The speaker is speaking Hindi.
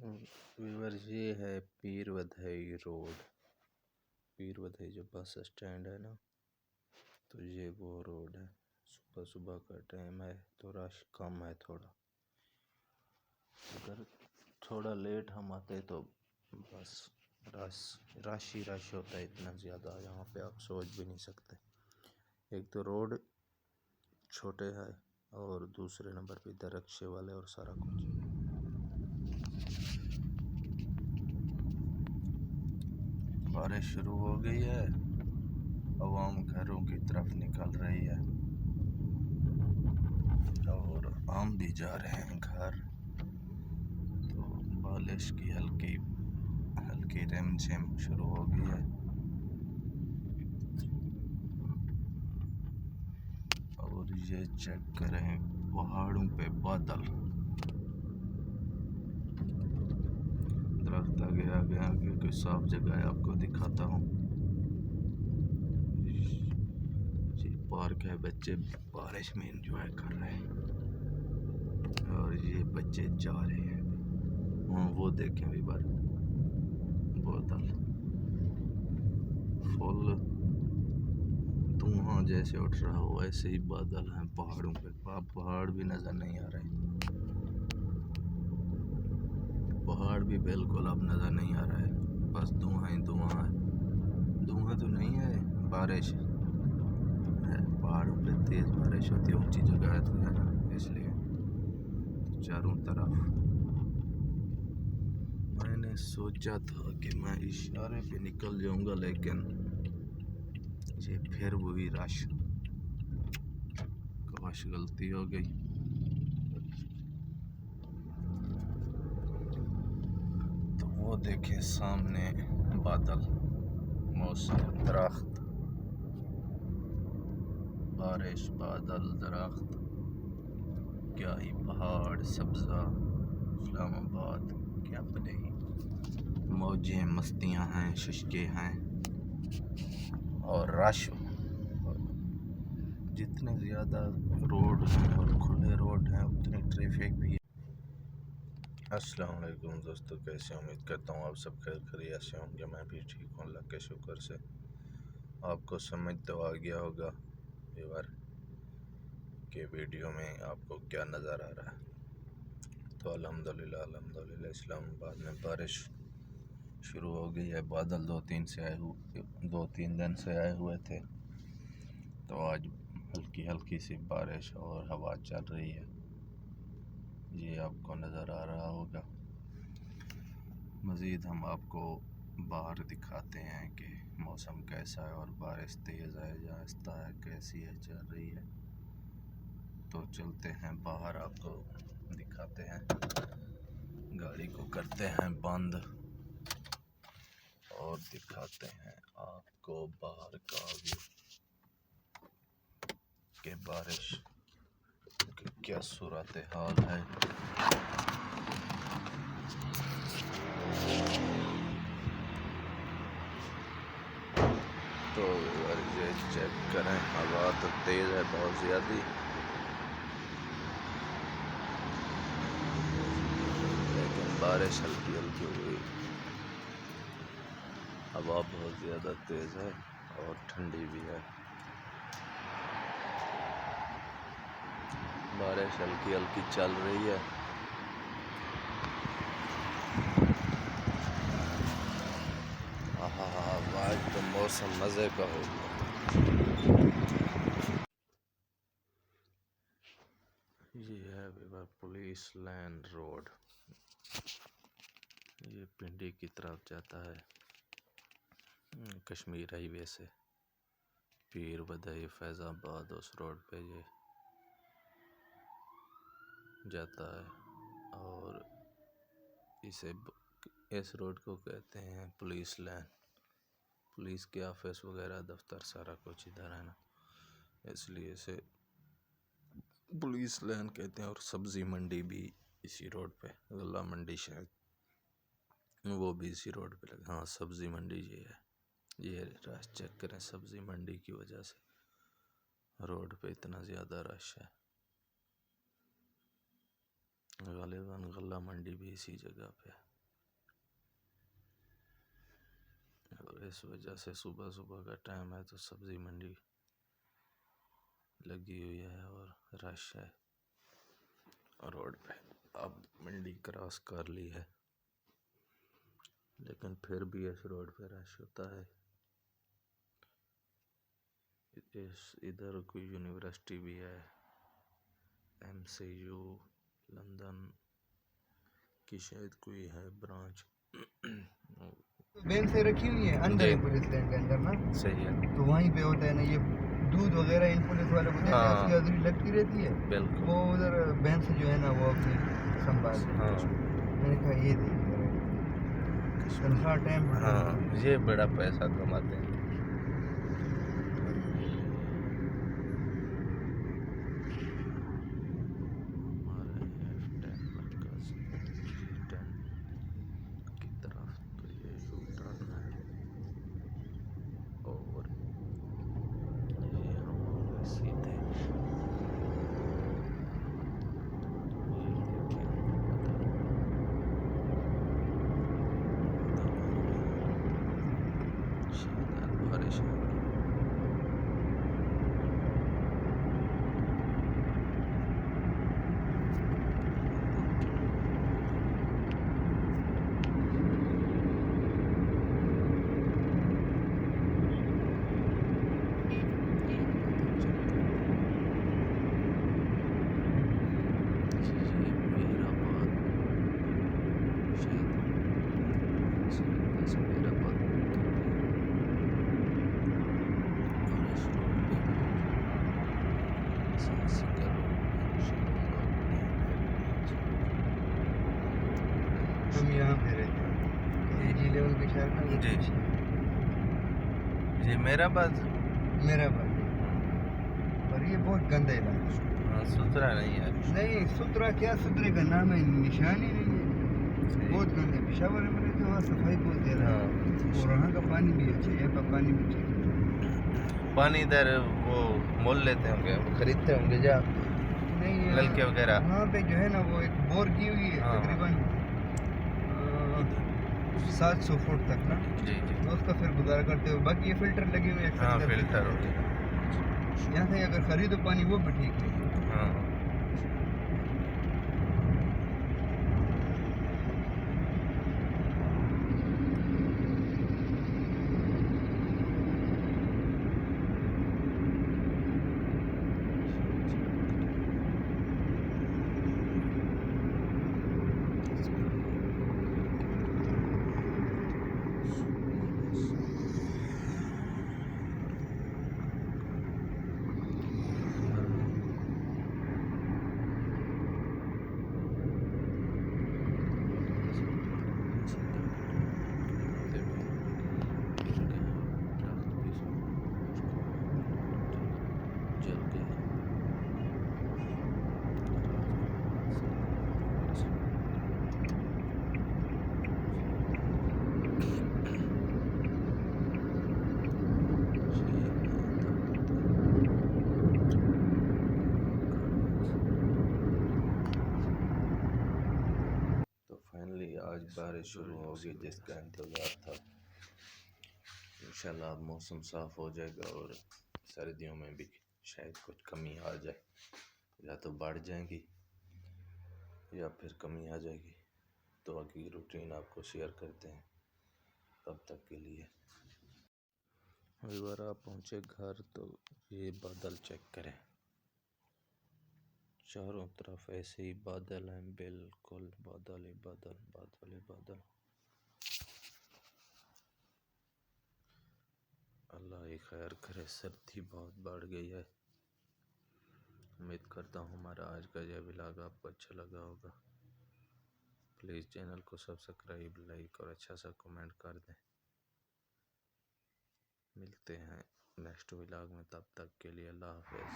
व्यूअर ये है पीर वधई रोड। पीर वधई जो बस स्टैंड है ना, तो ये वो रोड है। सुबह सुबह का टाइम है तो रश कम है थोड़ा। अगर थोड़ा लेट हम आते तो बस रश ही रश होता है। इतना ज़्यादा यहाँ पे आप सोच भी नहीं सकते। एक तो रोड छोटे है और दूसरे नंबर पे इधर रिक्शे वाले और सारा कुछ। बारिश शुरू हो गई है, आवाम घरों की तरफ निकल रही है और हम भी जा रहे हैं घर। तो बारिश की हल्की हल्की रिमझिम शुरू हो गई है और ये चेक करें पहाड़ों पे बादल। दरख्त आगे आगे आगे कोई साफ जगह है आपको दिखाता हूँ। ये पार्क है, बच्चे बारिश में एंजॉय कर रहे हैं और ये बच्चे जा रहे हैं। वो देखें भी बादल फुल धुआं जैसे उठ रहा हो ऐसे ही बादल हैं पहाड़ों पे। पहाड़ भी नजर नहीं आ रहे, पहाड़ भी बिल्कुल अब नजर नहीं आ रहा है, बस धुआं ही धुआं है। धुआं तो नहीं है, बारिश है। पहाड़ों पे तेज बारिश होती है, ऊंची जगह है ना, इसलिए तो चारों तरफ। मैंने सोचा था कि मैं इशारे पे निकल जाऊंगा, लेकिन ये फिर वही रश। काश गलती हो गई। तो वो देखे सामने बादल, मौसम, दरख्त, बारिश, बादल, दरख्त, क्या ही पहाड़, सब्जा, इस्लामाबाद, क्या नहीं। मौजें मस्तियां हैं, शुष्के हैं और रश। जितने ज़्यादा रोड हैं और खुले रोड हैं उतनी ट्रैफिक भी है। अस्सलाम वालेकुम दोस्तों, कैसे उम्मीद करता हूँ आप सब खैर खैरियत से होंगे। मैं भी ठीक हूँ अल्लाह के शुक्र से। आपको समझ तो आ गया होगा व्यूअर के वीडियो में आपको क्या नज़र आ रहा है। तो अल्हम्दुलिल्लाह इस्लामाबाद में बारिश शुरू हो गई है। बादल दो तीन दिन से आए हुए थे, तो आज हल्की हल्की सी बारिश और हवा चल रही है। ये आपको नज़र आ रहा होगा। मज़ीद हम आपको बाहर दिखाते हैं कि मौसम कैसा है और बारिश तेज़ है या आहिस्ता है, कैसी है, चल रही है। तो चलते हैं बाहर, आपको दिखाते हैं। गाड़ी को करते हैं बंद और दिखाते हैं आपको बाहर का व्यू कि बारिश की क्या सूरत हाल है। तो ये चेक करें, हवा तो तेज़ है बहुत ज़्यादा, लेकिन बारिश हल्की हल्की हुई। हवा बहुत ज़्यादा तेज़ है और ठंडी भी है। बारिश हल्की हल्की चल रही है। आज तो मौसम मज़े का हो गया। ये है पुलिस लाइन रोड, ये पिंडी की तरफ जाता है कश्मीर हाईवे से। पीर वधई फैज़ाबाद उस रोड पे ये जाता है और इस रोड को कहते हैं पुलिस लाइन। पुलिस के ऑफिस वगैरह, दफ्तर, सारा कुछ इधर है ना, इसलिए इसे पुलिस लाइन कहते हैं। और सब्ज़ी मंडी भी इसी रोड पे, गल्ला मंडी शायद वो भी इसी रोड पे लगा। हाँ, सब्ज़ी मंडी ये है। ये रश चेक करें, सब्ज़ी मंडी की वजह से रोड पे इतना ज़्यादा रश है। गालिबन गल्ला मंडी भी इसी जगह पे है। और इस वजह से सुबह सुबह का टाइम है तो सब्जी मंडी लगी हुई है और रश है रोड पे। अब मंडी क्रॉस कर ली है लेकिन फिर भी इस रोड पे रश होता है। इधर कोई यूनिवर्सिटी भी है, MCU लंदन की शायद कोई है ब्रांच। वैन से रखी हुई है अंदर है पुलिस लाइन के अंदर ना। सही है। तो वहीं पे होता है ना ये दूध वगैरह इन पुलिस वालों को देते हैं, उसकी हाजिरी लगती रहती है। बिल्कुल। वो उधर वैन से जो है ना वो अपनी संभाल। मैंने कहा ये तनख्वाह टाइम। हाँ ये बड़ा पैसा कमाते हैं। की तरफ तो ये यू टर्न है और ये हम सीधे बारिश है। हम यहाँ पे रहते हैं AG लेवल के शहर में। जी ये मेरा बात और ये बहुत गंदा इलाका है। सुथरा नहीं है। नहीं सुथरा क्या, सुथरे का नाम है निशान ही नहीं है। बहुत गंदे। पेशावर में रहते वहाँ सफाई बहुत ज़्यादा है और वहाँ का पानी भी अच्छा है, यहाँ का पानी भी ठीक है। पानी इधर वो मोल लेते होंगे, खरीदते होंगे जा नहीं नलके वगैरह। वहाँ पे जो है ना वो एक बोर की हुई है तकरीबन 700 फुट तक ना। जी जी। उसका फिर गुजारा करते हो। बाकी ये फिल्टर लगे हुए हैं। हाँ फिल्टर होते हैं। यहाँ से अगर खरीदो पानी वो भी ठीक है। हाँ आज बारिश शुरू होगी जिसका इंतज़ार था। इंशाल्लाह अब मौसम साफ़ हो जाएगा और सर्दियों में भी शायद कुछ कमी आ जाए, या तो बढ़ जाएंगी या फिर कमी आ जाएगी। तो आगे रूटीन आपको शेयर करते हैं। तब तक के लिए एक बार आप पहुँचे घर तो ये बादल चेक करें, चारों तरफ ऐसे ही बादल हैं, बिल्कुल बादल ही बादल, बादल ही बादल। अल्लाह ही खैर करे। सर्दी बहुत बढ़ गई है। उम्मीद करता हूँ हमारा आज का यह व्लॉग आपको अच्छा लगा होगा। प्लीज़ चैनल को सब्सक्राइब, लाइक और अच्छा सा कमेंट कर दें। मिलते हैं नेक्स्ट व्लॉग में, तब तक के लिए अल्लाह हाफ़िज़।